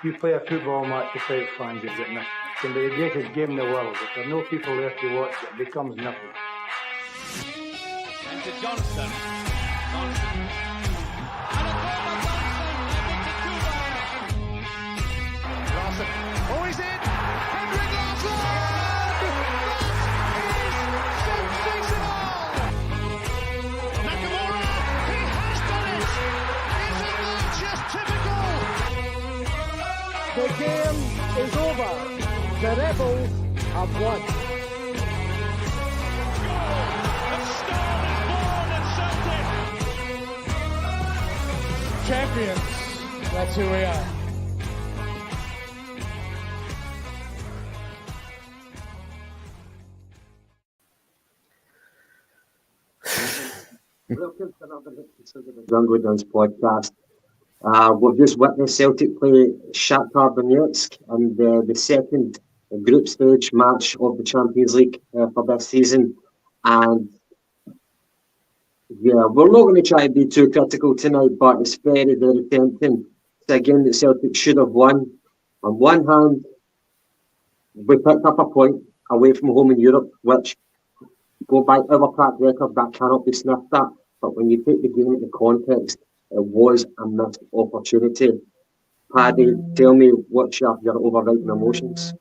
You play a football match without fans, you get nothing. It can be the greatest game in the world. If there are no people there to watch, it becomes nothing. Into Johnson. Johnson. And a corner Johnson. Larson. Oh, he's in. Henrik Larsson! That is sensational! Nakamura, he has done it! Isn't that just typical? The game is over. The Rebels have won. A star is born at Celtic! Champions. That's who we are. Welcome to another episode of the Jungle Duns podcast. We've just witnessed Celtic play Shakhtar Donetsk in the second group stage match of the Champions League for this season. And yeah, we're not going to try and be too critical tonight, but it's very, very tempting. It's a game that Celtic should have won. On one hand, we picked up a point away from home in Europe, which, go by our track record, that cannot be sniffed at. But when you take the game into context, it was a missed opportunity. Paddy, tell me what's your overriding emotions?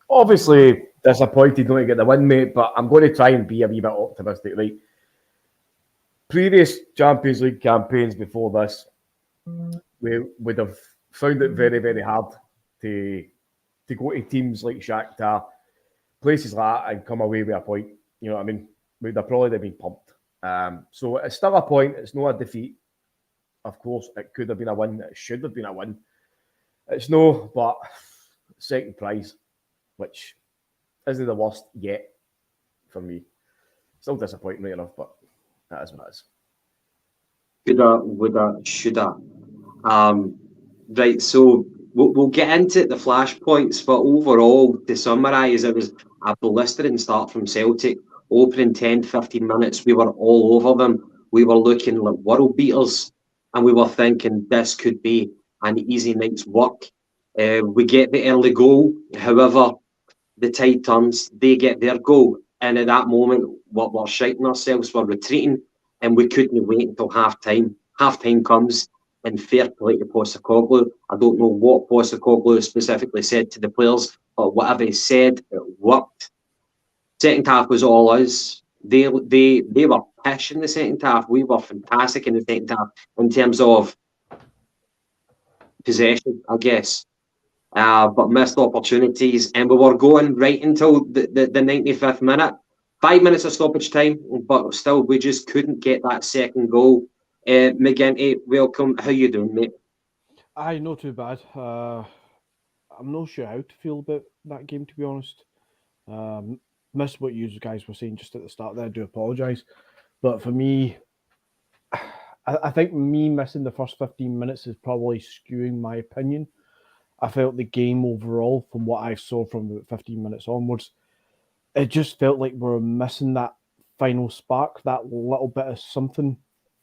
Obviously disappointed not to get the win, mate, but I'm going to try and be a wee bit optimistic. Like previous Champions League campaigns before this, we would have found it very, very hard to go to teams like Shakhtar, places like that, and come away with a point. You know what I mean? We'd have probably been pumped. So it's still a point. It's not a defeat. Of course, it could have been a win. It should have been a win. It's no, but second prize, which isn't the worst yet for me. Still disappointing, right enough, but that is what it is. Coulda, woulda, shoulda. Right, so we'll get into the flashpoints, but overall, to summarise, it was a blistering start from Celtic. Opening 10-15 minutes, we were all over them. We were looking like world beaters, and we were thinking this could be an easy night's work. We get the early goal, however, the tide turns, they get their goal, and at that moment, we're shiting ourselves, we're retreating, and we couldn't wait until half-time. Half-time comes, and fair play to Postecoglou. I don't know what Postecoglou specifically said to the players, but whatever he said, it worked. Second half was all us. They were pish in the second half. We were fantastic in the second half in terms of possession, I guess. But missed opportunities, and we were going right until the 95th minute. 5 minutes of stoppage time, but still we just couldn't get that second goal. McGinty, welcome. How you doing, mate? Aye, not too bad. I'm not sure how to feel about that game, to be honest. Missed what you guys were saying just at the start there. I do apologise. But for me, I think me missing the first 15 minutes is probably skewing my opinion. I felt the game overall, from what I saw from about 15 minutes onwards, it just felt like we were missing that final spark, that little bit of something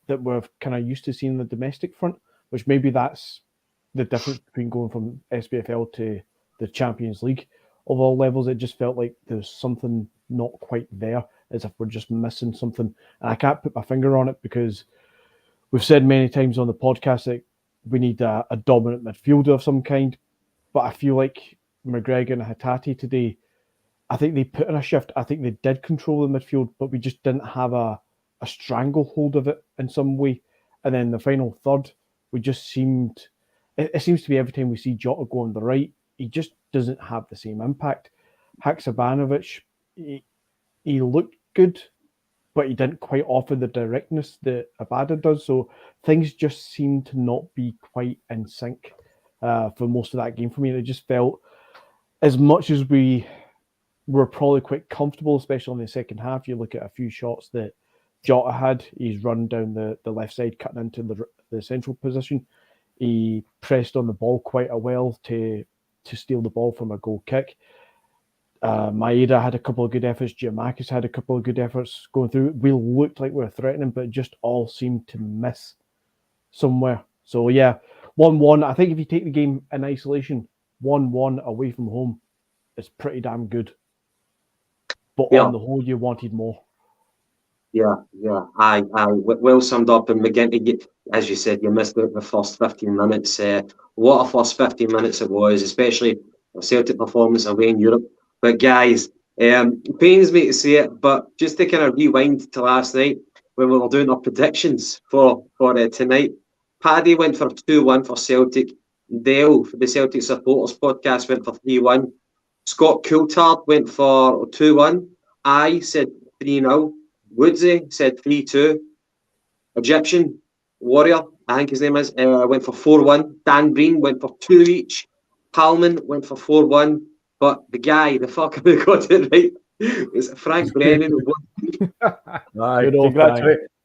that we're kind of used to seeing in the domestic front, which maybe that's the difference between going from SPFL to the Champions League. Of all levels, it just felt like there's something not quite there, as if we're just missing something. And I can't put my finger on it because we've said many times on the podcast that we need a dominant midfielder of some kind. But I feel like McGregor and Hatate today, I think they put in a shift. I think they did control the midfield, but we just didn't have a stranglehold of it in some way. And then the final third, we just seemed... It seems to be every time we see Jota go on the right, he just doesn't have the same impact. Haksabanovic, he looked good, but he didn't quite offer the directness that Abada does. So things just seemed to not be quite in sync for most of that game for me. And it just felt, as much as we were probably quite comfortable, especially in the second half, you look at a few shots that Jota had. He's run down the left side, cutting into the central position. He pressed on the ball quite a well to steal the ball from a goal kick. Maeda had a couple of good efforts. Giamakis had a couple of good efforts going through. We looked like we were threatening, but it just all seemed to miss somewhere. So yeah, 1-1. I think if you take the game in isolation, 1-1 away from home is pretty damn good. But on the whole, you wanted more. Yeah. Aye. Well summed up. And McGinty, as you said, you missed out the first 15 minutes. What a first 15 minutes it was, especially a Celtic performance away in Europe. But guys, pains me to say it, but just to kind of rewind to last night when we were doing our predictions for tonight, Paddy went for 2-1 for Celtic. Dale, for the Celtic Supporters Podcast, went for 3-1. Scott Coulthard went for 2-1. I said 3-0. Woodsy said 3-2. Egyptian Warrior, I think his name is, went for 4-1. Dan Breen went for 2 each. Palman went for 4-1. But the guy, the fucker who got it right, was Frank Brennan.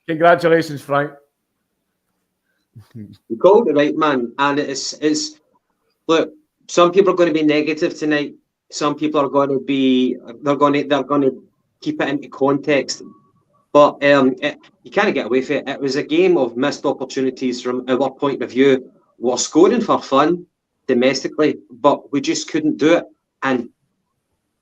Congratulations, Frank. You called it right, man. And it's look, some people are going to be negative tonight. Some people are going to be they're going to keep it into context. But you can't get away from it. It was a game of missed opportunities from our point of view. We're scoring for fun domestically, but we just couldn't do it. And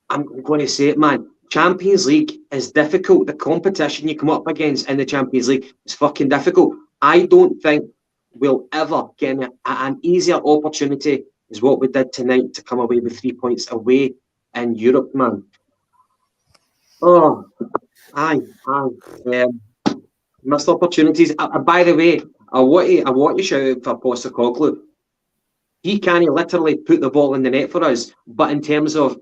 I'm going to say it, man. Champions League is difficult. The competition you come up against in the Champions League is fucking difficult. I don't think we'll ever get an easier opportunity as what we did tonight to come away with 3 points away in Europe, man. Oh, aye. Missed opportunities. By the way, I want to shout out for Postecoglou. He can't literally put the ball in the net for us, but in terms of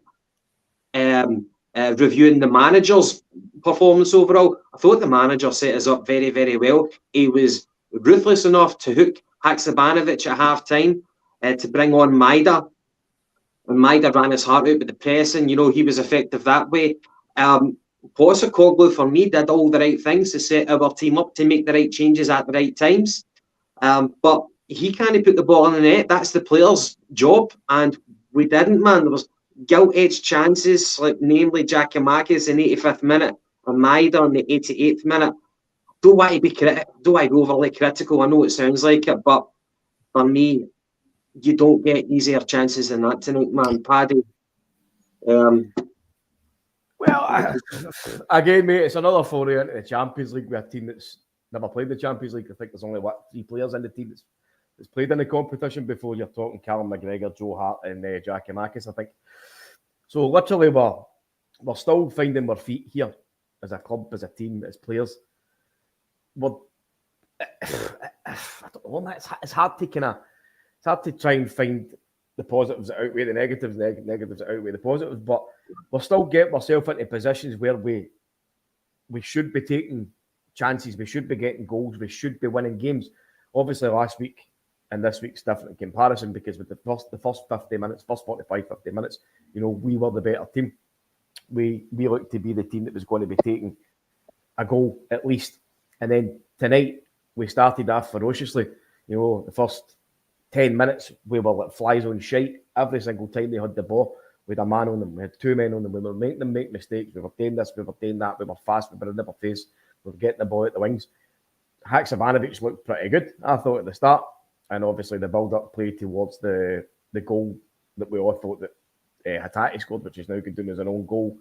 reviewing the manager's performance overall, I thought the manager set us up very, very well. He was ruthless enough to hook Haksabanovic at half-time to bring on Maida. And Maida ran his heart out with the pressing. You know, he was effective that way. Postecoglou, for me, did all the right things to set our team up to make the right changes at the right times. But he can't put the ball in the net. That's the player's job. And we didn't, man. There was gilt-edged chances, like namely Giacomakis in the 85th minute and Maida in the 88th minute. Don't want to be overly critical. I know it sounds like it, but for me, you don't get easier chances than that tonight, man. Paddy. Well, again, mate, it's another foray into the Champions League with a team that's never played the Champions League. I think there's only 3 players in the team that's played in the competition before. You're talking Callum McGregor, Joe Hart, and Giacomakis, I think. So literally, we're still finding our feet here as a club, as a team, as players. I don't know, it's hard to try and find the positives that outweigh the negatives, negatives that outweigh the positives, but we'll still get ourselves into positions where we should be taking chances, we should be getting goals, we should be winning games. Obviously, last week and this week's different in comparison because with the first 50 minutes, first 45, 50 minutes, you know, we were the better team. We looked to be the team that was going to be taking a goal at least. And then tonight, we started off ferociously. You know, the first 10 minutes, we were like flies on shite. Every single time they had the ball, we had a man on them. We had 2 men on them. We were making them make mistakes. We were doing this, we were doing that. We were fast, we were in their face. We were getting the ball at the wings. Haksabanovic looked pretty good, I thought, at the start. And obviously the build-up play towards the goal that we all thought that Hatate scored, which is now good doing as an own goal,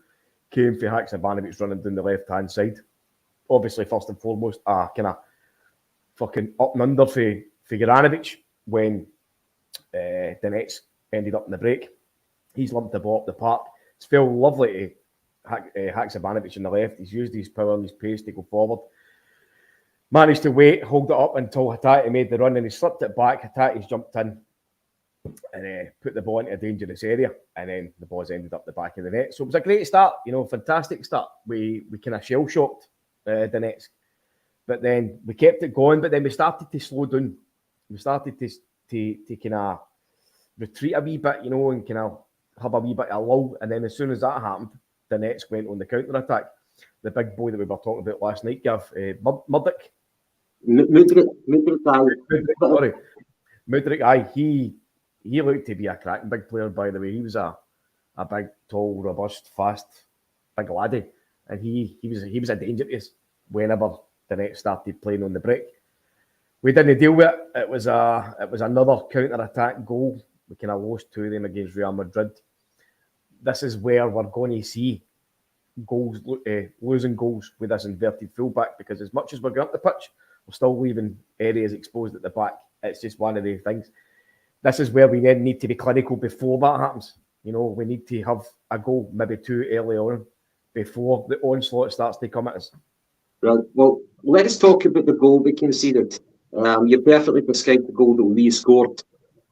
came for Haksabanovic running down the left-hand side. Obviously, first and foremost, a kind of fucking up and under for Juranovic when Donetsk ended up in the break. He's lumped the ball up the park. It's felt lovely to Haksabanovic on the left. He's used his power and his pace to go forward. Managed to wait, hold it up until Hatate made the run and he slipped it back. Hatate's jumped in and put the ball into a dangerous area, and then the ball's ended up the back of the net. So it was a great start, you know, fantastic start. We kind of shell-shocked Donetsk, but then we kept it going, but then we started to slow down. We started to kind of retreat a wee bit, you know, and kind of have a wee bit of lull, and then as soon as that happened, Donetsk went on the counter-attack. The big boy that we were talking about last night, Gav, Mudryk. Mudryk, aye, he looked to be a cracking big player, by the way. He was a big, tall, robust, fast, big laddie. And he was a danger to us whenever the net started playing on the break. We didn't deal with it. It was another counter-attack goal. We kind of lost 2 of them against Real Madrid. This is where we're going to see goals, losing goals with this inverted fullback, because as much as we're going up the pitch, we're still leaving areas exposed at the back. It's just one of the things. This is where we then need to be clinical before that happens. We need to have a goal, maybe 2 early on, before the onslaught starts to come at us. Right. Well, let us talk about the goal we conceded. You perfectly described the goal that we scored.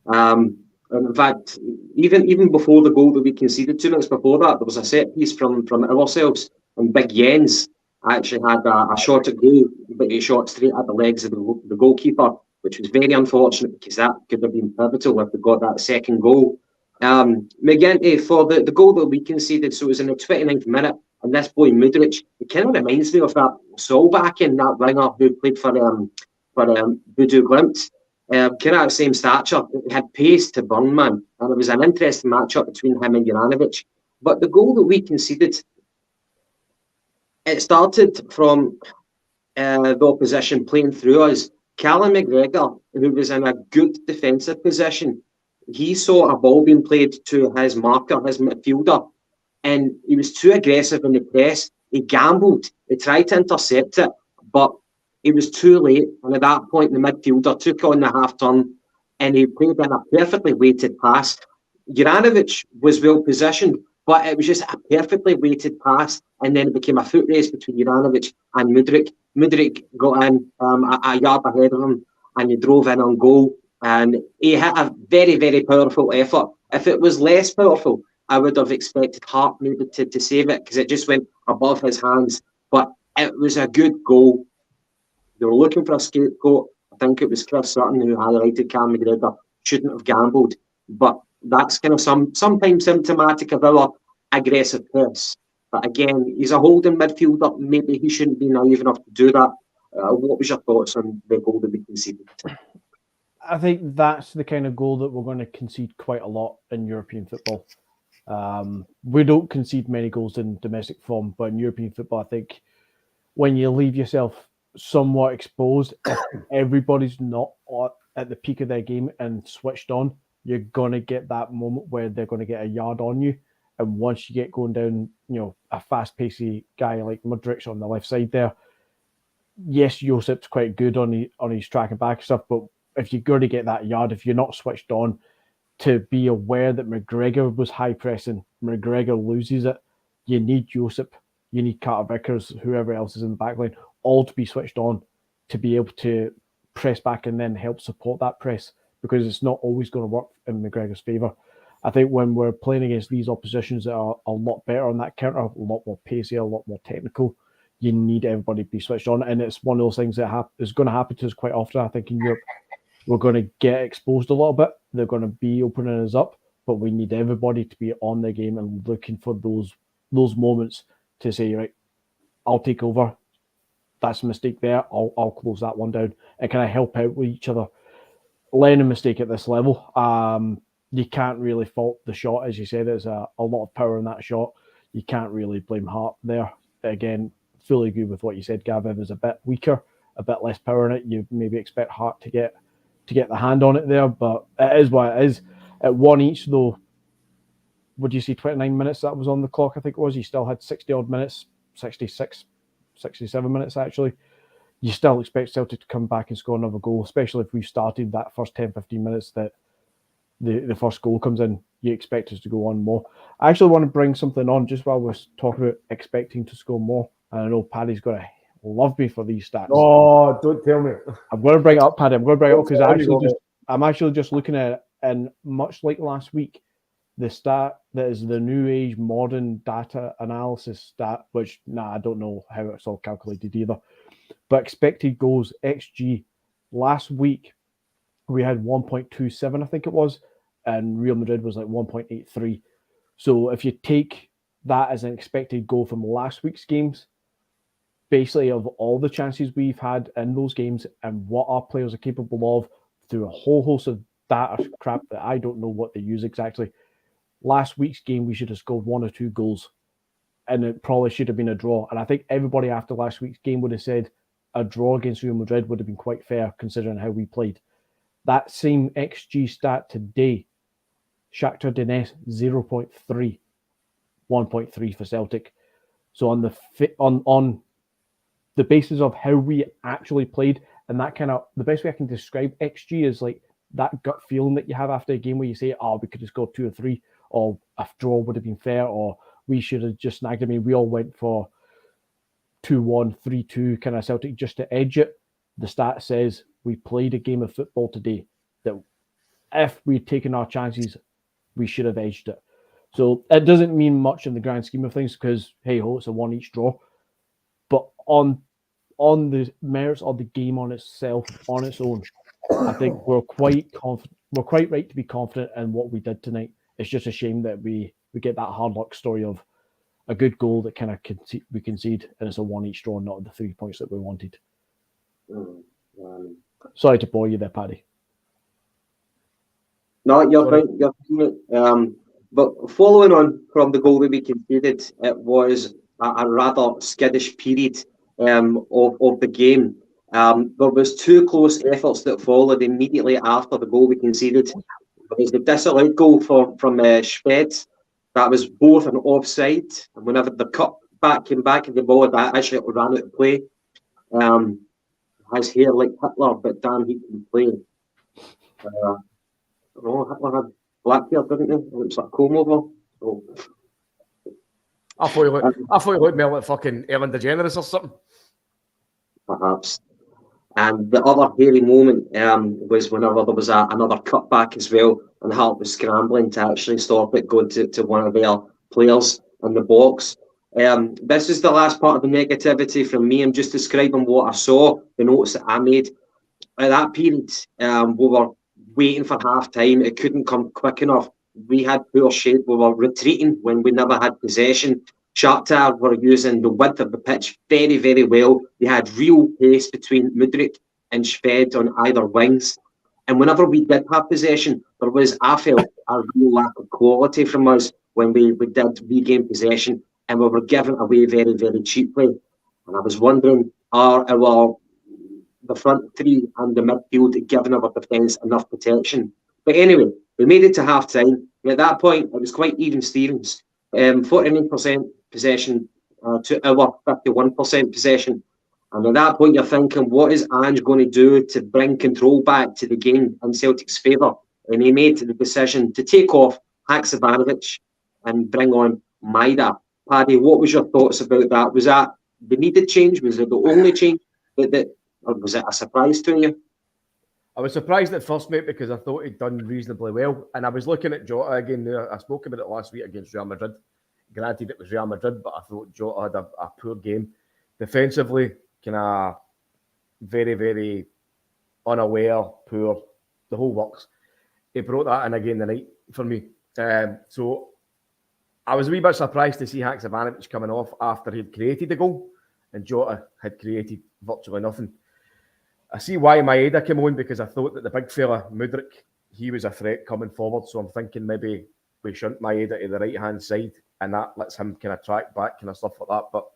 And in fact, even before the goal that we conceded, 2 minutes before that, there was a set piece from ourselves, and Big Jens actually had a shot at goal, but he shot straight at the legs of the goalkeeper, which was very unfortunate, because that could have been pivotal if we got that second goal. McGinty, for the goal that we conceded, so it was in the 29th minute, and this boy Mudryk, it kind of reminds me of that Solbakken, in that winger who played for Bodo Glimt. Kind of the same stature. He had pace to burn, man, and it was an interesting matchup between him and Juranovic. But the goal that we conceded, it started from the opposition playing through us. Callum McGregor, who was in a good defensive position, he saw a ball being played to his marker, his midfielder, and he was too aggressive in the press. He gambled. He tried to intercept it, but he was too late. And at that point, the midfielder took on the half turn, and he played in a perfectly weighted pass. Juranovic was well positioned, but it was just a perfectly weighted pass, and then it became a foot race between Juranovic and Mudryk. Mudryk got in a yard ahead of him, and he drove in on goal. And he had a very, very powerful effort. If it was less powerful, I would have expected Hart maybe to save it, because it just went above his hands. But it was a good goal. They were looking for a scapegoat. I think it was Chris Sutton who highlighted Cam McGregor shouldn't have gambled. But that's kind of sometimes symptomatic of our aggressive press. But again, he's a holding midfielder. Maybe he shouldn't be naive enough to do that. What was your thoughts on the goal that we conceded? I think that's the kind of goal that we're going to concede quite a lot in European football. We don't concede many goals in domestic form, but in European football, I think when you leave yourself somewhat exposed, if everybody's not at the peak of their game and switched on, you're going to get that moment where they're going to get a yard on you. And once you get going down, a fast-paced guy like Mudryk on the left side there, yes, Josip's quite good on his track and back and stuff, but if you're going to get that yard, if you're not switched on, to be aware that McGregor was high pressing, McGregor loses it, you need Josip, you need Carter Vickers, whoever else is in the back line, all to be switched on to be able to press back and then help support that press, because it's not always going to work in McGregor's favour. I think when we're playing against these oppositions that are a lot better on that counter, a lot more pacey, a lot more technical, you need everybody to be switched on. And it's one of those things that is going to happen to us quite often, I think, in Europe. We're going to get exposed a little bit. They're going to be opening us up, but we need everybody to be on their game and looking for those moments to say, right, I'll take over. That's a mistake there. I'll close that one down. And can I help out with each other? Learning mistake at this level. You can't really fault the shot, as you said. There's a lot of power in that shot. You can't really blame Hart there. Again, fully agree with what you said, Gav. It was a bit weaker, a bit less power in it. You maybe expect Hart to get the hand on it there, but it is what it is. At one each, though, would you see 29 minutes that was on the clock? I think it was. You still had 60 odd minutes, 66, 67 minutes actually. You still expect Celtic to come back and score another goal, especially if we started that first 10, 15 minutes that the first goal comes in. You expect us to go on more. I actually want to bring something on just while we're talking about expecting to score more. And I know Paddy's going to love me for these stats. Oh, don't tell me. I'm going to bring it up, Paddy. I'm going to bring it up because I'm actually just looking at it, and much like last week, the stat that is the new age modern data analysis stat, which I don't know how it's all calculated either, but expected goals, XG, last week we had 1.27, I think it was, and Real Madrid was like 1.83. So if you take that as an expected goal from last week's games, basically of all the chances we've had in those games and what our players are capable of through a whole host of data crap that I don't know what they use exactly, last week's game we should have scored 1 or 2 goals, and it probably should have been a draw. And I think everybody after last week's game would have said a draw against Real Madrid would have been quite fair considering how we played. That same XG stat today, Shakhtar Donetsk 0.3, 1.3 for Celtic. So on the basis of how we actually played, and that kind of, the best way I can describe XG is like that gut feeling that you have after a game where you say, oh, we could have scored 2 or 3, or a draw would have been fair, or we should have just snagged. I mean, we all went for 2-1, 3-2 kind of Celtic just to edge it. The stat says we played a game of football today that if we'd taken our chances, we should have edged it. So it doesn't mean much in the grand scheme of things because, hey ho, it's a 1 each draw. But on the merits of the game on itself, on its own, I think we're quite confident. We're quite right to be confident in what we did tonight. It's just a shame that we get that hard luck story of a good goal that kind of we concede, and it's a 1 each draw, not the 3 points that we wanted. Sorry to bore you there, Paddy. No, you're right. But following on from the goal that we conceded, it was a rather skittish period of the game. There was 2 close efforts that followed immediately after the goal we conceded. There was the disallowed goal from Schwed. That was both an offside, and whenever the cut back came back in the ball, that actually ran out of play. Has hair like Hitler, but damn, he can play. Hitler had black hair, didn't he? It was like a comb over. So, I thought you looked more like fucking Ellen DeGeneres or something. Perhaps. And the other hairy moment was whenever there was another cutback as well, and Hart was scrambling to actually stop it going to one of their players in the box. This is the last part of the negativity from me. I'm just describing what I saw, the notes that I made. At that period, we were waiting for half time. It couldn't come quick enough. We had poor shape. We were retreating when we never had possession. Shakhtar were using the width of the pitch very, very well. They had real pace between Mudryk and Schwed on either wings. And whenever we did have possession, there was, I felt, a real lack of quality from us when we did regain possession, and we were given away very, very cheaply. And I was wondering, are the front 3 and the midfield giving our defence enough protection? But anyway, we made it to half time. And at that point, it was quite even Stevens. 49% possession to our 51% possession. And at that point, you're thinking, what is Ange going to do to bring control back to the game in Celtic's favour? And he made the decision to take off Haksabanovic and bring on Maida. Paddy, what was your thoughts about that? Was that the needed change? Was it the only change? Or was it a surprise to you? I was surprised at first, mate, because I thought he'd done reasonably well. And I was looking at Jota again there. I spoke about it last week against Real Madrid. Granted, it was Real Madrid, but I thought Jota had a poor game. Defensively, kind of very, very unaware, poor, the whole works. He brought that in again tonight for me. So I was a wee bit surprised to see Haksabanovic coming off after he'd created the goal, and Jota had created virtually nothing. I see why Maeda came on, because I thought that the big fella, Mudryk, he was a threat coming forward. So I'm thinking maybe we shunt Maeda to the right-hand side, and that lets him kind of track back, kind of stuff like that. But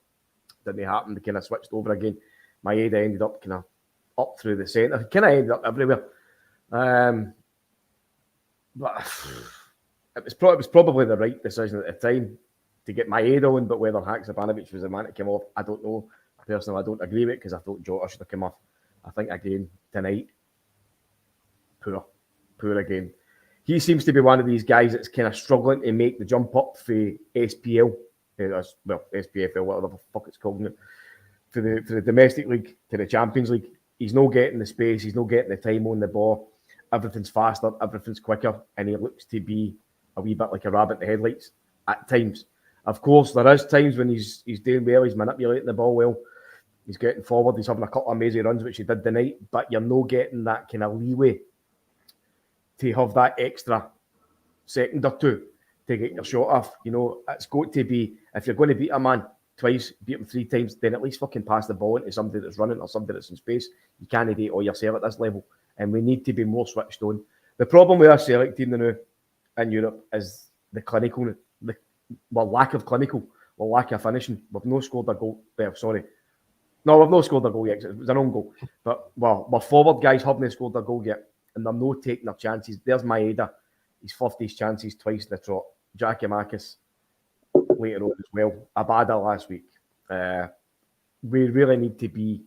didn't happen. They kind of switched over again. Maeda ended up kind of up through the centre. He kind of ended up everywhere. But it was probably the right decision at the time to get Maeda on, but whether Haksabanovic was the man that came off, I don't know. Personally, I don't agree with it, because I thought Jota should have come off. I think again tonight, poor again. He seems to be one of these guys that's kind of struggling to make the jump up for SPL, SPFL, whatever the fuck it's called now, for the domestic league to the Champions League. He's not getting the space. He's not getting the time on the ball. Everything's faster. Everything's quicker, and he looks to be a wee bit like a rabbit in the headlights at times. Of course, there is times when he's doing well. He's manipulating the ball well. He's getting forward. He's having a couple of amazing runs, which he did tonight. But you're not getting that kind of leeway to have that extra second or two to get your shot off. You know, it's got to be, if you're going to beat a man twice, beat him 3 times, then at least fucking pass the ball into somebody that's running or somebody that's in space. You can't do it all yourself at this level. And we need to be more switched on. The problem with our Celtic team now in Europe is the clinical, lack of clinical, or lack of finishing. We've no scored a goal. Well, sorry. No, we've not scored a goal yet. It was an own goal. But, well, my forward guys haven't scored a goal yet, and they're not taking their chances. There's Maeda. He's fluffed his chances twice in the trot. Giakoumakis later on as well. Abada last week. We really need to be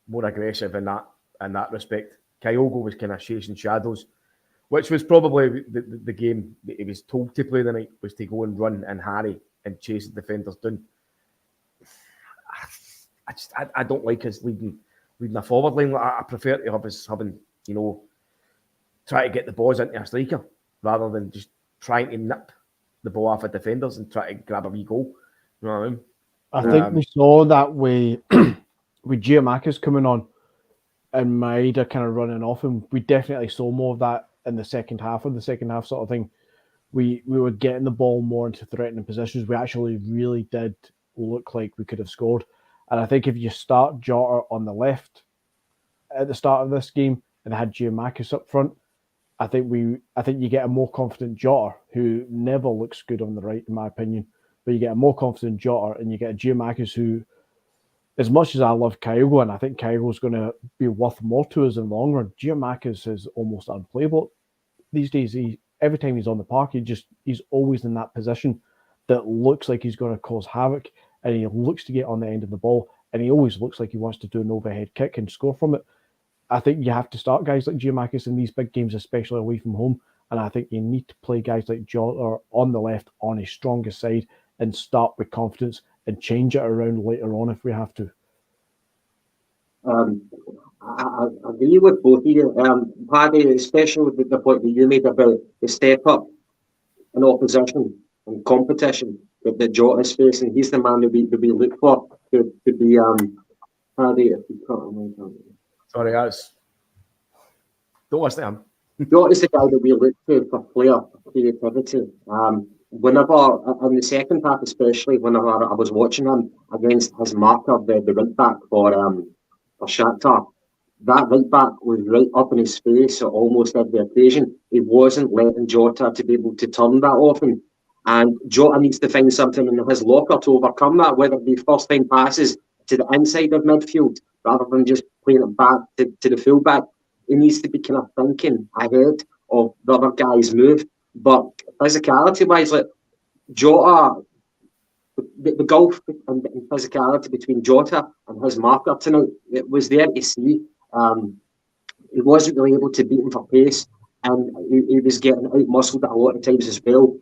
more aggressive in that respect. Kyogo was kind of chasing shadows, which was probably the game that he was told to play the night, was to go and run and harry and chase the defenders down. I don't like us leading a forward line. I prefer to have us having, try to get the balls into a striker rather than just trying to nip the ball off of defenders and try to grab a wee goal. You know what I mean? I think we saw that with Giakoumakis coming on and Maeda kind of running off him. We definitely saw more of that in the second half sort of thing. We were getting the ball more into threatening positions. We actually really did look like we could have scored. And I think if you start Jota on the left at the start of this game and had Giakoumakis up front, I think you get a more confident Jota, who never looks good on the right, in my opinion. But you get a more confident Jota and you get a Giakoumakis who, as much as I love Kyogo, and I think Kyogo's going to be worth more to us in the long run, Giakoumakis is almost unplayable these days. Every time he's on the park, he's always in that position that looks like he's going to cause havoc, and he looks to get on the end of the ball, and he always looks like he wants to do an overhead kick and score from it. I think you have to start guys like Giakoumakis in these big games, especially away from home, and I think you need to play guys like Jota on the left on his strongest side and start with confidence and change it around later on if we have to. I agree with both of you. Paddy, especially with the point that you made about the step up in opposition and competition that Jota is facing. He's the man that we look for to be Paddy. Sorry, guys. Don't listen to him. Jota is the guy that we look to for flair, for creativity. Whenever in the second half, especially whenever I was watching him against his marker, the right back for Shakhtar, that right back was right up in his face at almost every occasion. He wasn't letting Jota to be able to turn that often. And Jota needs to find something in his locker to overcome that, whether it be first-time passes to the inside of midfield rather than just playing it back to the full-back. He needs to be kind of thinking ahead of the other guy's move. But physicality-wise, like Jota, the gulf and physicality between Jota and his marker tonight, it was there to see. He wasn't really able to beat him for pace, and he was getting out-muscled a lot of times as well.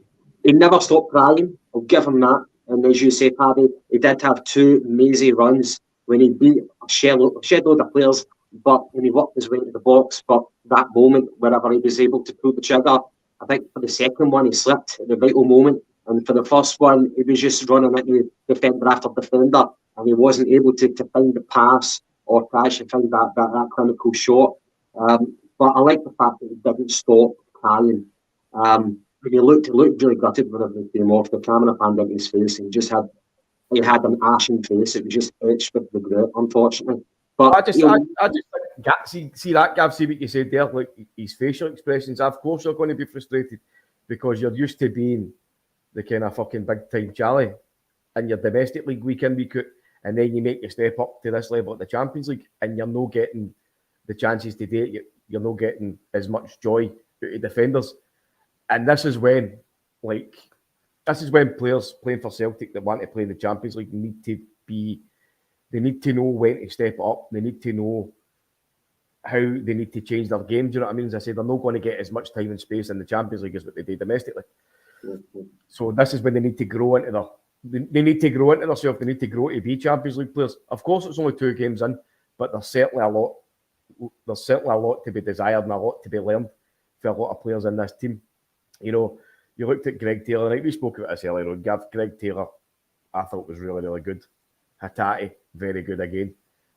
He never stopped trying, I'll give him that. And as you say, Paddy, he did have two amazing runs when he beat a shed load of players, but when he worked his way into the box. But that moment, wherever he was able to pull the trigger, I think for the second one, he slipped at the vital moment. And for the first one, he was just running into defender after defender, and he wasn't able to find the pass or to actually find that clinical shot. But I like the fact that he didn't stop crying. When he looked really gutted when it came off. The camera panned into his face, and he had an ashen face. It was just etched with regret, unfortunately. But I just see that, Gav, see what you said there, like his facial expressions. Of course you're going to be frustrated because you're used to being the kind of fucking big time Charlie in your domestic league week in, week out, and then you make your step up to this level at the Champions League and you're not getting the chances to do it. You're not getting as much joy out of defenders. And this is when players playing for Celtic that want to play in the Champions League need to know when to step up. They need to know how they need to change their game. Do you know what I mean? As I said, they're not going to get as much time and space in the Champions League as what they do domestically. Mm-hmm. So this is when they need to grow into themselves. They need to grow to be Champions League players. Of course, it's only 2 games in, but there's certainly a lot. There's certainly a lot to be desired and a lot to be learned for a lot of players in this team. You know, you looked at Greg Taylor, right? We spoke about this earlier on. Greg Taylor, I thought was really, really good. Hatate, very good again.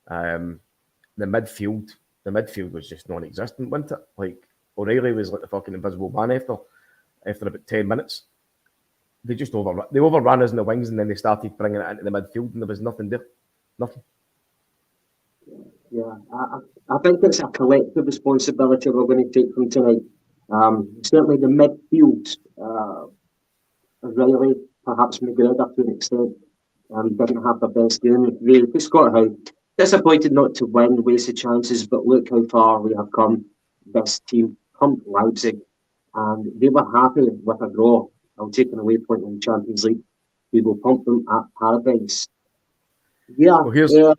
The midfield was just non-existent, wasn't it? Like O'Reilly was like the fucking invisible man after about 10 minutes. They just overran us in the wings, and then they started bringing it into the midfield, and there was nothing there. Nothing. Yeah, I think it's a collective responsibility we're going to take from tonight. Certainly the midfield, O'Reilly, perhaps McGregor to an extent, didn't have the best game. Really, Scott Howe Disappointed not to win, wasted chances, but look how far we have come. This team pumped Leipzig, and they were happy with a draw. I'll take an away point in the Champions League. We will pump them at Paradise. Yeah. Well,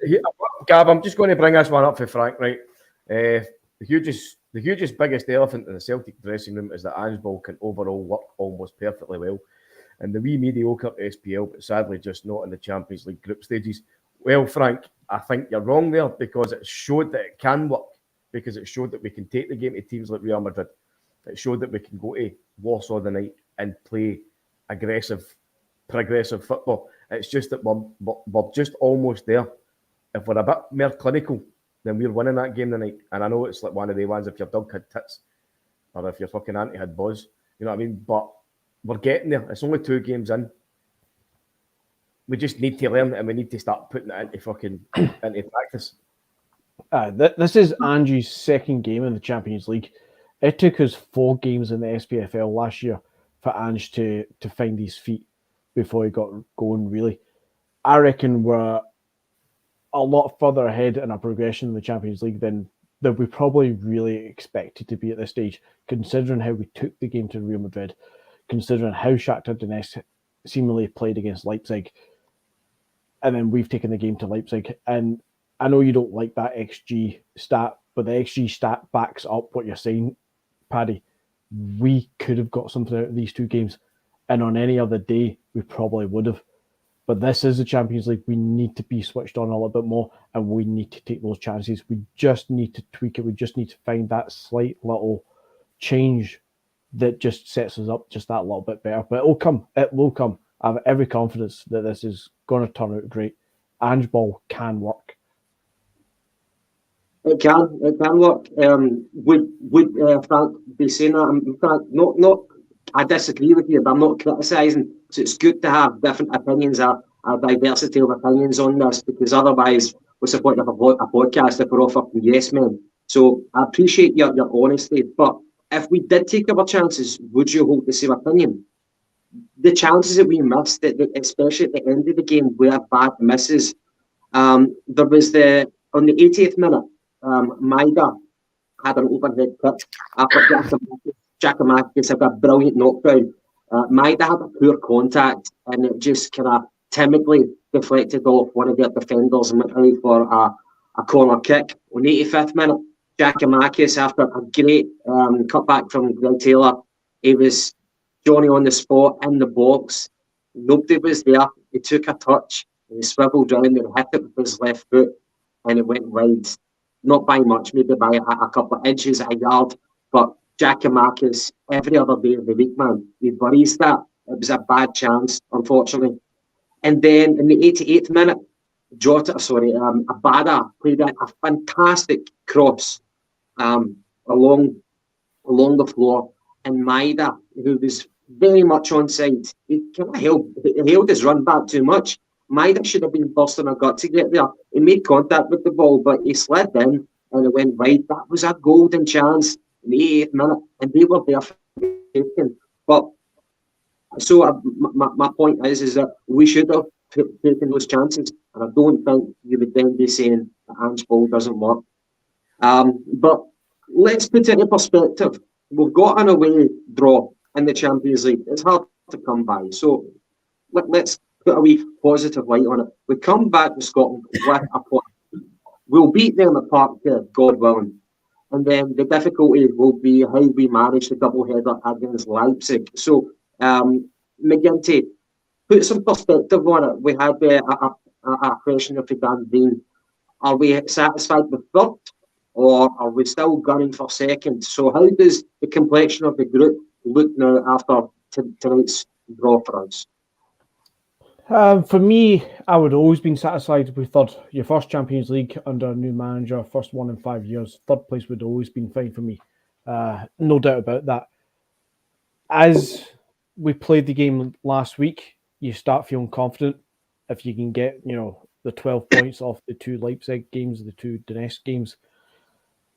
Gav, I'm just going to bring this one up for Frank, right? The hugest, biggest elephant in the Celtic dressing room is that Ange can overall work almost perfectly well. And the wee mediocre SPL, but sadly just not in the Champions League group stages. Well, Frank, I think you're wrong there because it showed that it can work, because it showed that we can take the game to teams like Real Madrid. It showed that we can go to Warsaw the night and play aggressive, progressive football. It's just that we're just almost there. If we're a bit more clinical, then we're winning that game tonight. And I know it's like one of the ones if your dog had tits or if your fucking auntie had buzz, you know what I mean? But we're getting there. It's only 2 games in. We just need to learn and we need to start putting it into practice. This is Angie's second game in the Champions League. It took us 4 games in the SPFL last year for Ange to find his feet before he got going, really. I reckon we're a lot further ahead in our progression in the Champions League than we probably really expected to be at this stage, considering how we took the game to Real Madrid, considering how Shakhtar Donetsk seemingly played against Leipzig, and then we've taken the game to Leipzig. And I know you don't like that XG stat, but the XG stat backs up what you're saying, Paddy. We could have got something out of these 2 games, and on any other day, we probably would have. But this is the Champions League. We need to be switched on a little bit more, and we need to take those chances. We just need to tweak it. We just need to find that slight little change that just sets us up just that little bit better. But it will come. It will come. I have every confidence that this is going to turn out great. Ange ball can work. It can work. Would Frank be saying that? Frank, not. I disagree with you, but I'm not criticising. So it's good to have different opinions, a diversity of opinions on this, because otherwise, what's the point of a podcast if we're all fucking yes men? So I appreciate your honesty, but if we did take our chances, would you hold the same opinion? The chances that we missed, especially at the end of the game, were bad misses. There was on the 80th minute, Maida had an overhead kick after Giacomakis had a brilliant knockdown. Maida had a poor contact and it just kind of timidly deflected off one of their defenders and went out for a corner kick. On the 85th minute, Giacomakis, after a great cutback from Greg Taylor, he was Johnny on the spot in the box. Nobody was there. He took a touch and he swiveled round and hit it with his left foot and it went wide. Not by much, maybe by a couple of inches, a yard, but Giacomakis, every other day of the week, man, he buries that. It was a bad chance, unfortunately. And then in the 88th minute, Abada played a fantastic cross along the floor. And Maida, who was very much onside, he kind of held his run back too much. Maida should have been busting a gut to get there. He made contact with the ball, but he slid in and it went wide. That was a golden chance in the 88th minute, and they were there for taking. But so my point is that we should have taken those chances, and I don't think you would then be saying that Ange ball doesn't work. But let's put it in perspective. We've got an away draw in the Champions League. It's hard to come by. So let's put a wee positive light on it. We come back to Scotland with a point. We'll beat them at Parkhead, God willing. And then the difficulty will be how we manage the doubleheader against Leipzig. So, McGinty, put some perspective on it. We had a question for Dan Dean. Are we satisfied with third, or are we still gunning for second? So how does the complexion of the group look now after tonight's draw for us? For me, I would always been satisfied with third. Your first Champions League under a new manager, first one in 5 years. Third place would always been fine for me. No doubt about that. As we played the game last week, you start feeling confident if you can get, the 12 points off the 2 Leipzig games, the 2 Donetsk games.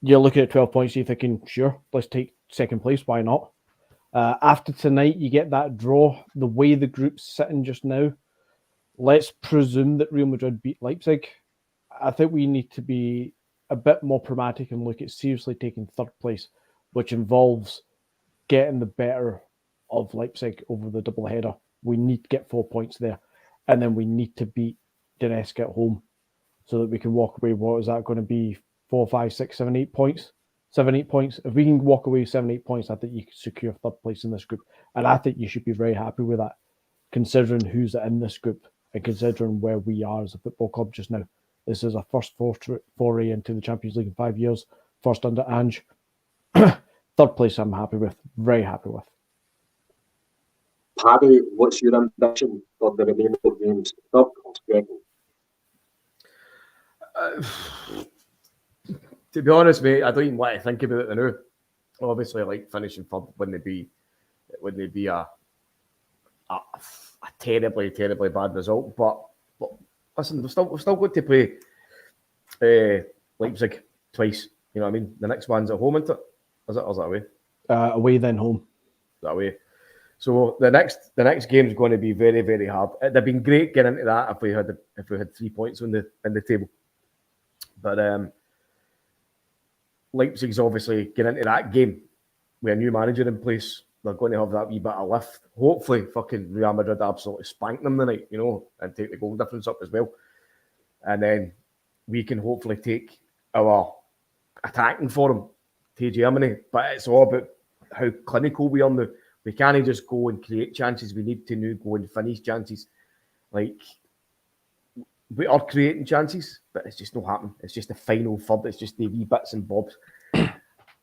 You're looking at 12 points, you're thinking, sure, let's take second place. Why not? After tonight, you get that draw. The way the group's sitting just now, let's presume that Real Madrid beat Leipzig. I think we need to be a bit more pragmatic and look at seriously taking third place, which involves getting the better of Leipzig over the double header. We need to get 4 points there, and then we need to beat Donetsk at home so that we can walk away. What is that going to be? 4, 5, 6, 7, 8 points? 7, 8 points. If we can walk away 7, 8 points, I think you can secure third place in this group. And I think you should be very happy with that, considering who's in this group and considering where we are as a football club just now. This is our first foray into the Champions League in 5 years, first under Ange. Third place I'm happy with, very happy with. Paddy, what's your ambition for the remaining games? Third or second? To be honest, mate, I don't even want to think about it now. Obviously, like finishing third wouldn't be a terribly, terribly bad result. But listen, we've still got to play Leipzig twice. You know what I mean? The next one's at home, isn't it? Is it away? Away then home. That away. So the next game is going to be very, very hard. It'd have been great getting into that if we had 3 points on the table. But Leipzig's obviously getting into that game with a new manager in place. They're going to have that wee bit of lift. Hopefully, fucking Real Madrid absolutely spank them tonight, you know, and take the goal difference up as well. And then we can hopefully take our attacking form to Germany. But it's all about how clinical we are now. We can't just go and create chances. We need to now go and finish chances. Like, we are creating chances, but it's just not happening. It's just the final third. It's just the wee bits and bobs.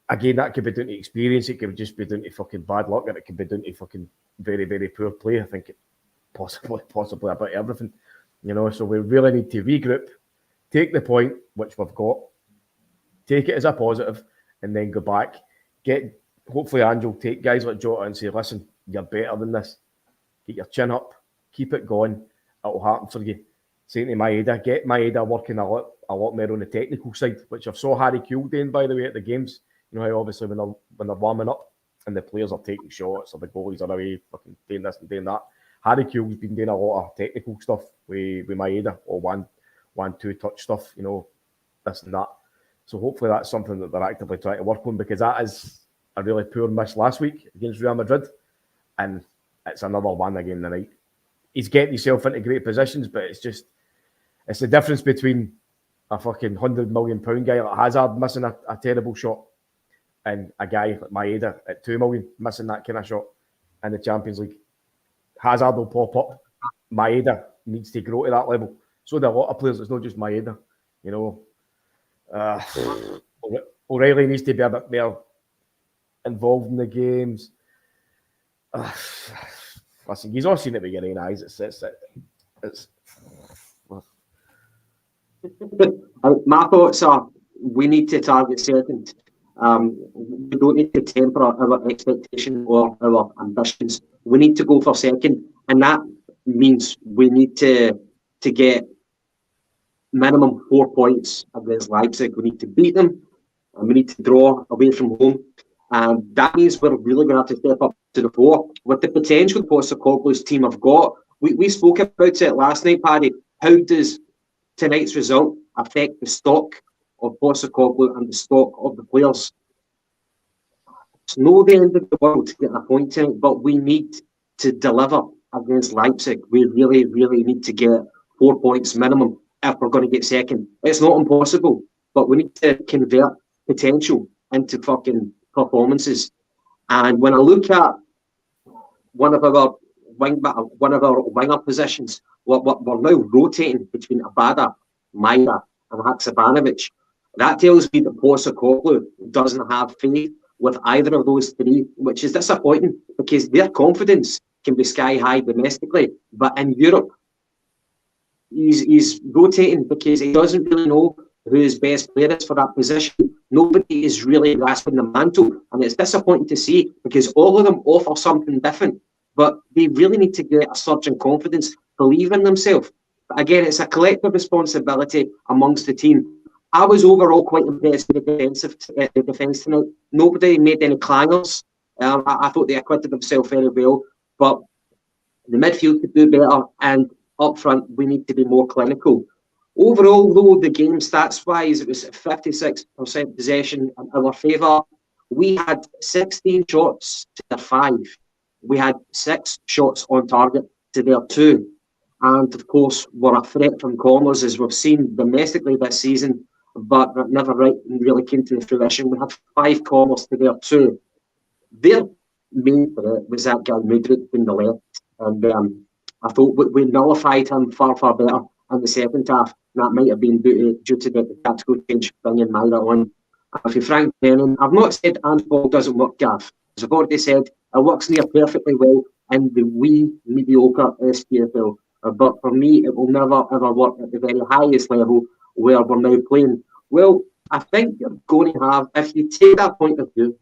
Again, that could be down to experience. It could just be down to fucking bad luck, and it could be down to fucking very, very poor play. I think it possibly about everything. You know, so we really need to regroup, take the point, which we've got, take it as a positive, and then go back. Hopefully Ange will take guys like Jota and say, listen, you're better than this. Get your chin up, keep it going. It'll happen for you. Saying to Maeda, get Maeda working a lot more on the technical side, which I've saw Harry Kewell doing, by the way, at the games. You know how obviously when they're warming up and the players are taking shots or the goalies are away fucking doing this and doing that. Harry Kewell's been doing a lot of technical stuff with Maeda, or one, two touch stuff, you know, this and that. So hopefully that's something that they're actively trying to work on, because that is a really poor miss last week against Real Madrid, and it's another one again tonight. He's getting himself into great positions, but it's the difference between a fucking £100 million guy like Hazard missing a terrible shot and a guy like Maeda at 2 million missing that kind of shot in the Champions League. Hazard will pop up. Maeda needs to grow to that level. So there are a lot of players. It's not just Maeda. You know, O'Reilly needs to be a bit more involved in the games. Listen, he's all seen it with your own eyes. It's my thoughts are, we need to target second. We don't need to temper our expectation or our ambitions. We need to go for second, and that means we need to get minimum 4 points against Leipzig. We need to beat them, and we need to draw away from home. And that means we're really going to have to step up to the fore with the potential Postecoglou's team have got. We spoke about it last night, Paddy. How does tonight's result affect the stock of Postecoglou and the stock of the players? It's no the end of the world to get a point tonight, but we need to deliver against Leipzig. We really, really need to get 4 points minimum if we're going to get second. It's not impossible, but we need to convert potential into fucking performances. And when I look at one of our winger positions, we're now rotating between Abada, Maeda, and Haksabanovic. That tells me that Postecoglou doesn't have faith with either of those three, which is disappointing, because their confidence can be sky high domestically, but in Europe, he's rotating because he doesn't really know who his best player is for that position. Nobody is really grasping the mantle, and it's disappointing to see, because all of them offer something different, but they really need to get a surge in confidence, believe in themselves. But again, it's a collective responsibility amongst the team. I was overall quite impressed with the defence tonight. Nobody made any clangers. I thought they acquitted themselves very well, but the midfield could do better, and up front we need to be more clinical. Overall, though, the game stats-wise, it was 56% possession in our favour. We had 16 shots to their 5. We had 6 shots on target to their 2. And, of course, we're a threat from corners, as we've seen domestically this season, but it never really came to fruition. We had 5 corners to their 2. Their main threat was that guy Mudryk in the left. And I thought we nullified him far, far better in the second half. That might have been due to the tactical change, bringing Myra on. If you Frank Brennan, I've not said handball doesn't work, Gav. As I've already said, it works near perfectly well in the wee mediocre SPFL. But for me, it will never ever work at the very highest level where we're now playing. Well, I think you're going to have, if you take that point of view,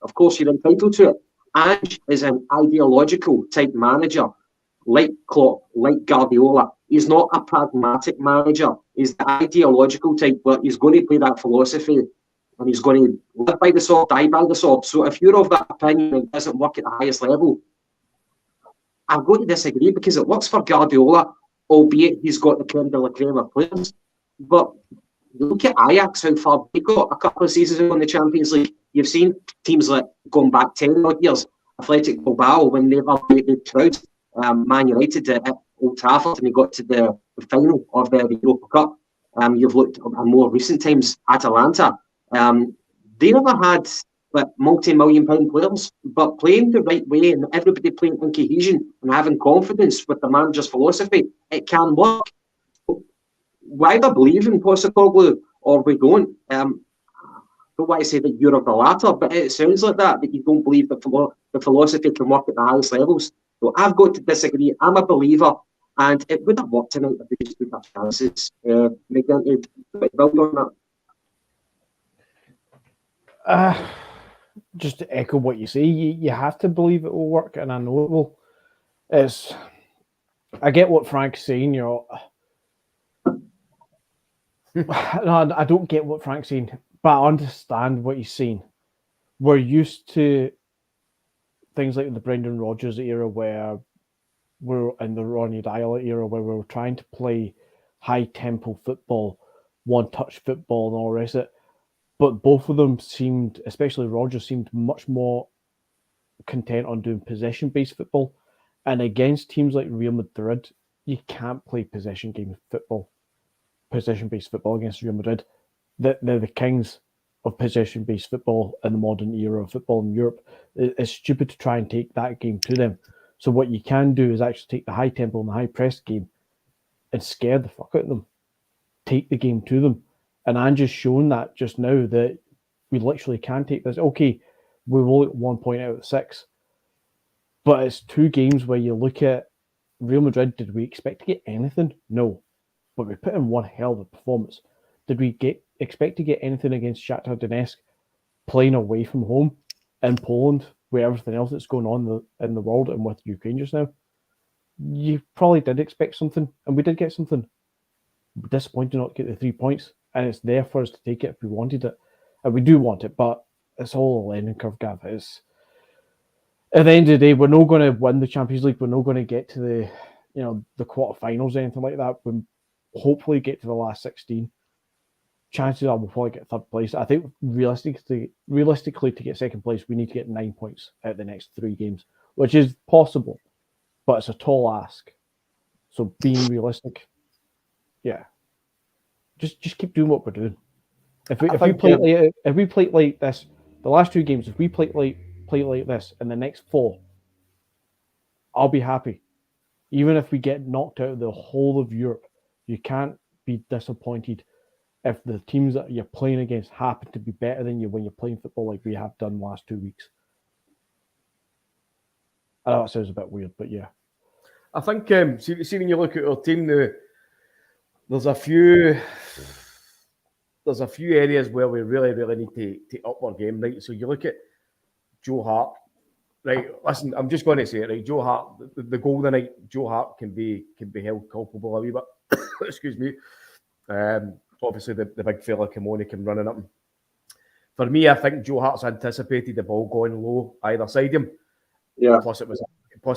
of course you're entitled to it. Ange is an ideological type manager, like Klopp, like Guardiola. He's not a pragmatic manager. He's the ideological type, but he's going to play that philosophy and he's going to live by the sword, die by the sword. So if you're of that opinion and it doesn't work at the highest level, I'm going to disagree because it works for Guardiola, albeit he's got the creme de la creme of players. But look at Ajax, how far they got a couple of seasons ago in the Champions League. You've seen teams like going back 10 odd years, Athletic Bilbao, when they were the crowd, Man United at Old Trafford, and they got to the final of the Europa Cup. You've looked at more recent times, Atalanta. They never had multi-million-pound players, but playing the right way and everybody playing in cohesion and having confidence with the manager's philosophy, it can work. We either believe in Postecoglou or we don't. I don't want to say that you're of the latter, but it sounds like that you don't believe that the philosophy can work at the highest levels. So I've got to disagree. I'm a believer, and it would have worked tonight if we just took our chances. Build on that. Just to echo what you say, you have to believe it will work, and I know it will. I get what Frank's saying. No, I don't get what Frank's saying, but I understand what he's saying. We're used to things like the Brendan Rodgers era, where we're in the Ronnie Dyla era, where we were trying to play high-tempo football, one-touch football, and all the rest of it. But both of them seemed, especially Rodgers, seemed much more content on doing possession-based football. And against teams like Real Madrid, you can't play possession-based football against Real Madrid. They're the kings of possession-based football in the modern era of football in Europe. It's stupid to try and take that game to them. So what you can do is actually take the high-tempo and the high-press game and scare the fuck out of them. Take the game to them. And I'm just showing that just now that we literally can take this. Okay, we will get 1 point out of 6. But it's 2 games where you look at Real Madrid. Did we expect to get anything? No. But we put in one hell of a performance. Did we expect to get anything against Shakhtar Donetsk playing away from home in Poland, with everything else that's going on in the world and with Ukraine just now? You probably did expect something, and we did get something. We're disappointed not to get the 3 points, and it's there for us to take it if we wanted it. And we do want it, but it's all a learning curve, Gav. It's, at the end of the day, we're not going to win the Champions League. We're not going to get to the quarterfinals or anything like that. We'll hopefully get to the last 16. Chances are we'll probably get 3rd place. I think realistically to get 2nd place, we need to get 9 points out of the next 3 games, which is possible, but it's a tall ask. So being realistic, yeah, just keep doing what we're doing. If we play like this, the last 2 games, if we play like this in the next 4, I'll be happy. Even if we get knocked out of the whole of Europe, you can't be disappointed if the teams that you're playing against happen to be better than you when you're playing football like we have done the last 2 weeks. I know it sounds a bit weird, but yeah. I think, see when you look at our team now, there's a few areas where we really, really need to up our game, right? So you look at Joe Hart, right? Listen, I'm just going to say it, right? Joe Hart, the goal tonight, Joe Hart can be held culpable a wee bit. Excuse me. Obviously, the big fella came running up. For me, I think Joe Hart's anticipated the ball going low either side him. Yeah. Plus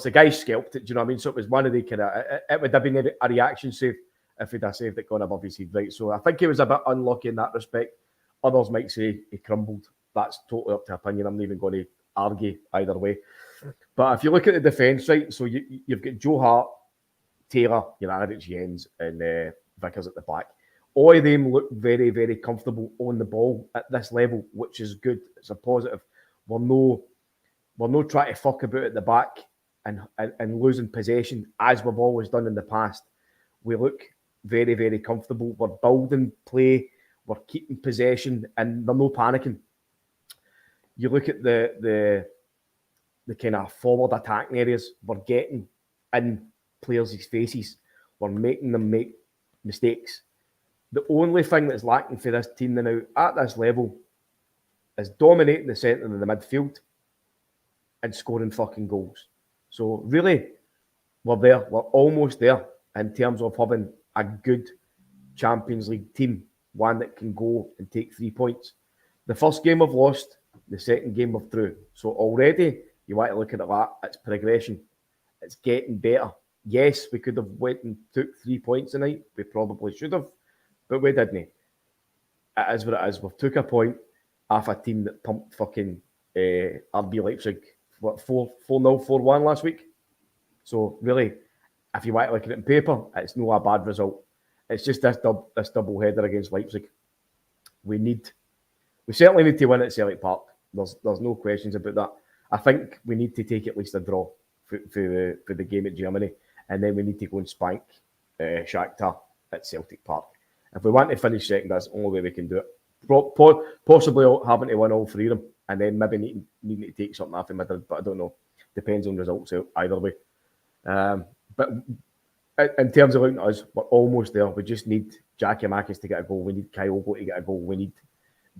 the guy scalped it. Do you know what I mean? So it was one of the kind of. It would have been a reaction save. if he'd have saved it going above his head, right? So I think he was a bit unlucky in that respect. Others might say he crumbled. That's totally up to opinion. I'm not even going to argue either way. But if you look at the defence, right, so you've got Joe Hart, Taylor, Jens, and Vickers at the back. All of them look very, very comfortable on the ball at this level, which is good. It's a positive. We're no trying to fuck about at the back and losing possession as we've always done in the past. We look very, very comfortable. We're building play. We're keeping possession, and they're no panicking. You look at the kind of forward attacking areas. We're getting in players' faces. We're making them make mistakes. The only thing that's lacking for this team now at this level is dominating the centre of the midfield and scoring fucking goals. So really, we're there. We're almost there in terms of having a good Champions League team, one that can go and take 3 points. The first game we've lost, the second game we're through. So already, you want to look at it like it's progression. It's getting better. Yes, we could have went and took 3 points tonight. We probably should have, but we didn't. It is what it is. We took a point off a team that pumped fucking RB Leipzig, 4-0, 4-1 last week. So really, if you want to look at it in paper, it's not a bad result. It's just this double header against Leipzig. We certainly need to win at Celtic Park. There's no questions about that. I think we need to take at least a draw for the game at Germany, and then we need to go and spank Shakhtar at Celtic Park. If we want to finish second, that's the only way we can do it. Possibly having to win all three of them, and then maybe needing to take something off in Madrid, but I don't know. Depends on results either way. But in terms of looking at us, we're almost there. We just need Giakoumakis to get a goal. We need Kyogo to get a goal. We need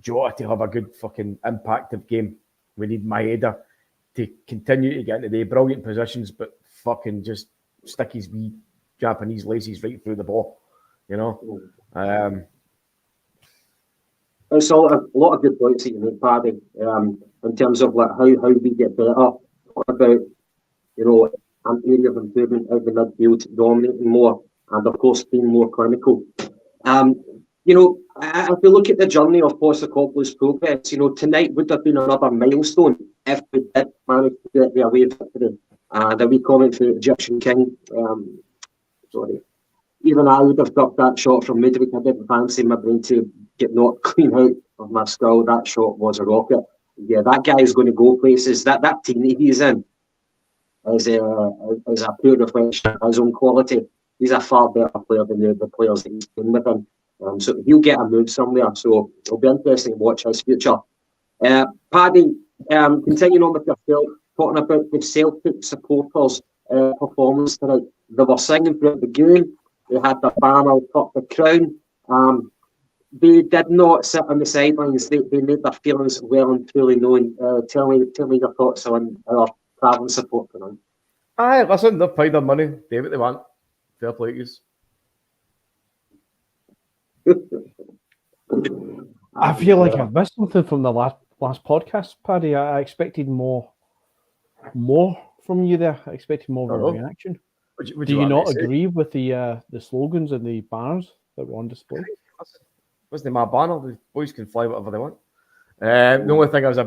Jota to have a good fucking impactful game. We need Maeda to continue to get into the brilliant positions, but fucking just stick his wee Japanese laces right through the ball. It's all a lot of good points that you make, Paddy. In terms of like how we get better. What about an area of improvement out the midfield, dominating more, and of course being more clinical. If we look at the journey of Postecoglou's progress, tonight would have been another milestone if we did manage to get the away victory. The wee comment for the Egyptian King. Sorry. Even I would have got that shot from Mudryk. I didn't fancy my brain to get knocked clean out of my skull. That shot was a rocket. Yeah, that guy is going to go places. That team that he's in is a pure reflection of his own quality. He's a far better player than the players that he's playing with him. So he'll get a move somewhere. So it'll be interesting to watch his future. Paddy, continuing on with yourself, talking about the Celtic supporters' performance tonight. They were singing throughout the game. They had the banner, top the crown. They did not sit on the sidelines. They made their feelings well and truly known. Tell me your thoughts on our travelling support tonight. Aye, listen, they've paid their money. Do what they want. Fair play to you. I feel like I've missed something from the last podcast, Paddy. I expected more from you there. I expected more of a reaction. Do you not agree with the slogans and the banners that were on display? Wasn't my banner? The boys can fly whatever they want. The only thing I was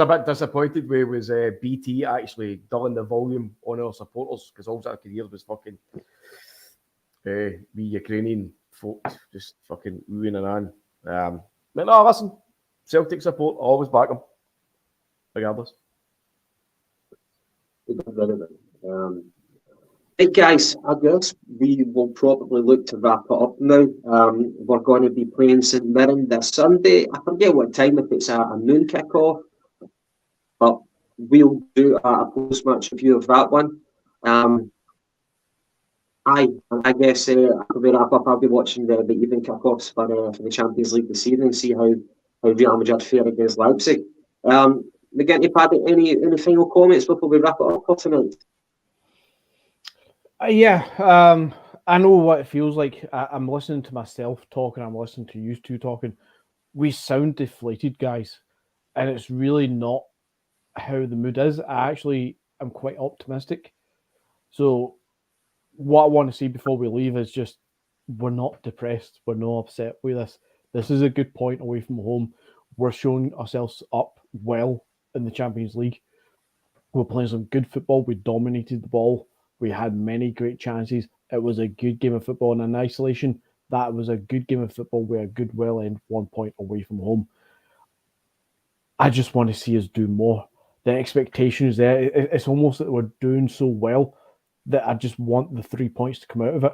a bit disappointed with was BT actually dulling the volume on our supporters, because all I could hear was fucking the Ukrainian folks just fucking oohing and on. But no, listen, Celtic support, I always back them, regardless. Hey guys, I guess we will probably look to wrap it up now. We're going to be playing St Mirren this Sunday. I forget what time, if it's a noon kick-off, but we'll do a post-match review of that one. I guess after we wrap up, I'll be watching the evening kick-offs for the Champions League this evening, see how Real Madrid fare against Leipzig. Again, Paddy, any final comments before we wrap it up for tonight? I know what it feels like. I'm listening to myself talking. I'm listening to you two talking. We sound deflated, guys, and it's really not how the mood is. I'm quite optimistic. So what I want to see before we leave is just we're not depressed. We're not upset with this. This is a good point away from home. We're showing ourselves up well in the Champions League. We're playing some good football. We dominated the ball. We had many great chances. It was a good game of football. And in isolation, that was a good game of football with a good well end, 1 point away from home. I just want to see us do more. The expectation is there. It's almost that we're doing so well that I just want the 3 points to come out of it.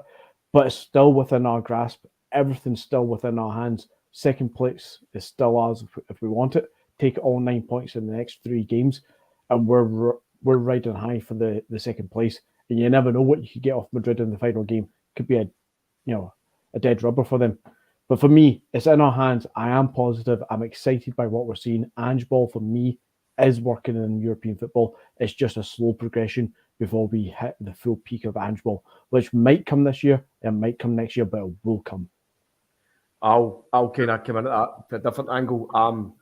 But it's still within our grasp. Everything's still within our hands. Second place is still ours if we want it. Take all 9 points in the next 3 games, and we're riding high for the second place. And you never know what you could get off Madrid in the final game. Could be a dead rubber for them. But for me, it's in our hands. I am positive. I'm excited by what we're seeing. Ange Ball, for me, is working in European football. It's just a slow progression before we hit the full peak of Ange Ball, which might come this year, it might come next year, but it will come. I'll kind of come in at that from a different angle. I'm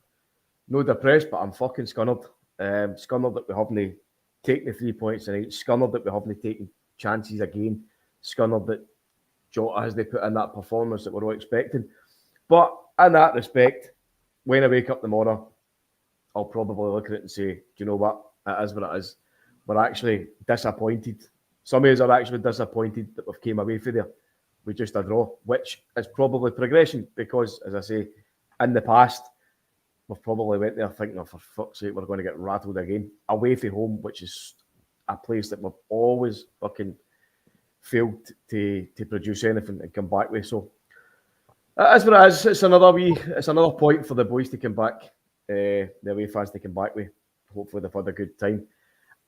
no depressed, but I'm fucking scunnered. Scunnered that we haven't taken the 3 points tonight. Scunnered that we haven't taken chances again. Scunnered that Jota has they put in that performance that we're all expecting. But in that respect, when I wake up tomorrow, I'll probably look at it and say, do you know what? It is what it is. We're actually disappointed. Some of us are actually disappointed that we've came away from there with just a draw, which is probably progression because, as I say, in the past, we've probably went there thinking, oh, for fuck's sake, we're going to get rattled again. Away from home, which is a place that we've always fucking failed to produce anything and come back with. So that's what it is. It's another point for the boys to come back, the away fans to come back with. Hopefully they've had a good time.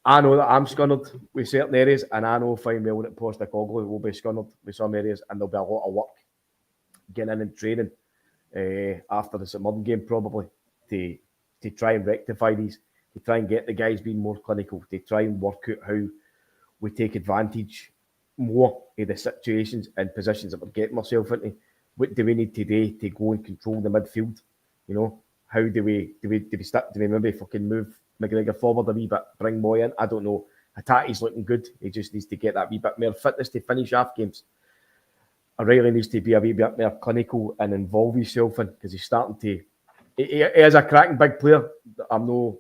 I know that I'm scunnered with certain areas, and I know fine well that Postecoglou will be scunnered with some areas, and there'll be a lot of work getting in and training after the St Mirren game probably to try and rectify these, to try and get the guys being more clinical, to try and work out how we take advantage more of the situations and positions that we're getting ourselves into. What do we need today to go and control the midfield? You know, how do we maybe fucking move McGregor forward a wee bit, bring Moy in? I don't know. Hatate's looking good. He just needs to get that wee bit more fitness to finish off games. O'Reilly needs to be a wee bit more clinical and involve himself in, because he's starting to. He is a cracking big player. I'm no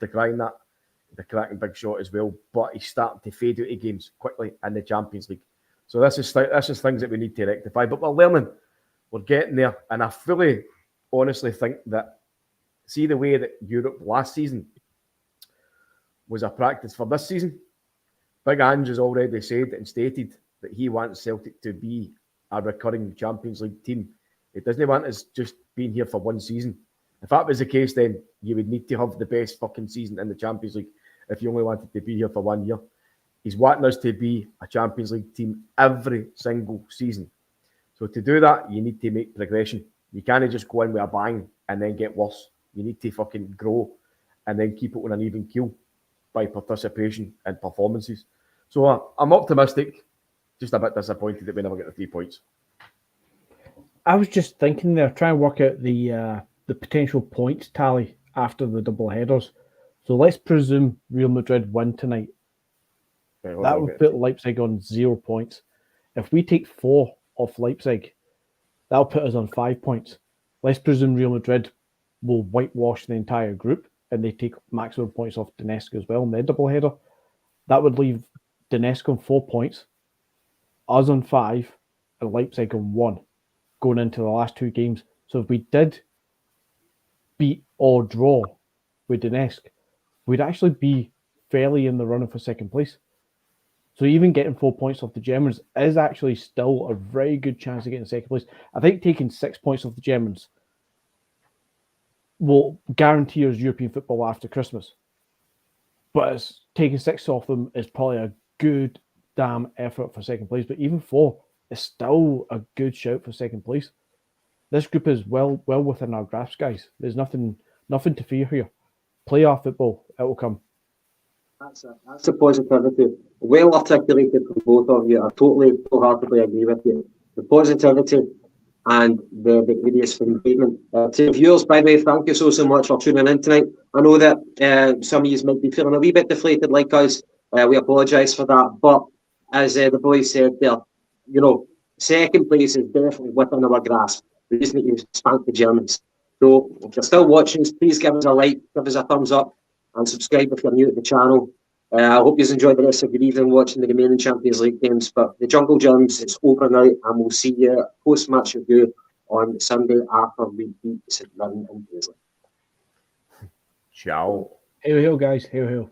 decrying that. The cracking big shot as well, but he's starting to fade out of games quickly in the Champions League. So this is things that we need to rectify. But we're learning. We're getting there, and I fully, honestly think that. See the way that Europe last season was a practice for this season. Big Ange has already said and stated that he wants Celtic to be a recurring Champions League team. He doesn't want us just being here for one season. If that was the case, then you would need to have the best fucking season in the Champions League if you only wanted to be here for 1 year. He's wanting us to be a Champions League team every single season. So to do that, you need to make progression. You can't just go in with a bang and then get worse. You need to fucking grow and then keep it on an even keel by participation and performances. So I'm optimistic, just a bit disappointed that we never get the 3 points. I was just thinking there, trying to work out the potential points tally after the double headers. So let's presume Real Madrid win tonight. That would put Leipzig on 0 points. If we take 4 off Leipzig, that'll put us on 5 points. Let's presume Real Madrid will whitewash the entire group and they take maximum points off Donetsk as well in their double header. That would leave Donetsk on 4 points, us on 5, and Leipzig on 1 going into the last 2 games. So if we did beat or draw with Donetsk, we'd actually be fairly in the running for second place. So even getting 4 points off the Germans is actually still a very good chance of getting second place. I think taking 6 points off the Germans will guarantee us European football after Christmas. But taking 6 off them is probably a good damn effort for second place. But even 4 is still a good shout for second place. This group is well within our grasp, guys. There's nothing to fear here. Play our football. It will come. That's a positivity. Well articulated from both of you. I totally, wholeheartedly agree with you. The positivity and the areas for improvement. To viewers, by the way, thank you so much for tuning in tonight. I know that some of you might be feeling a wee bit deflated like us. We apologise for that. But as the boys said there, you know, Second place is definitely within our grasp. We just need to spank the Germans. So if you're still watching us, please give us a like, give us a thumbs up, and subscribe if you're new to the channel. I hope you've enjoyed the rest of your evening watching the remaining Champions League games. But the Jungle Germs, it's over now, and we'll see you post-match review on Sunday after we beat St Mirren and Paisley. Ciao. Hail, hail, guys. Hail, hail.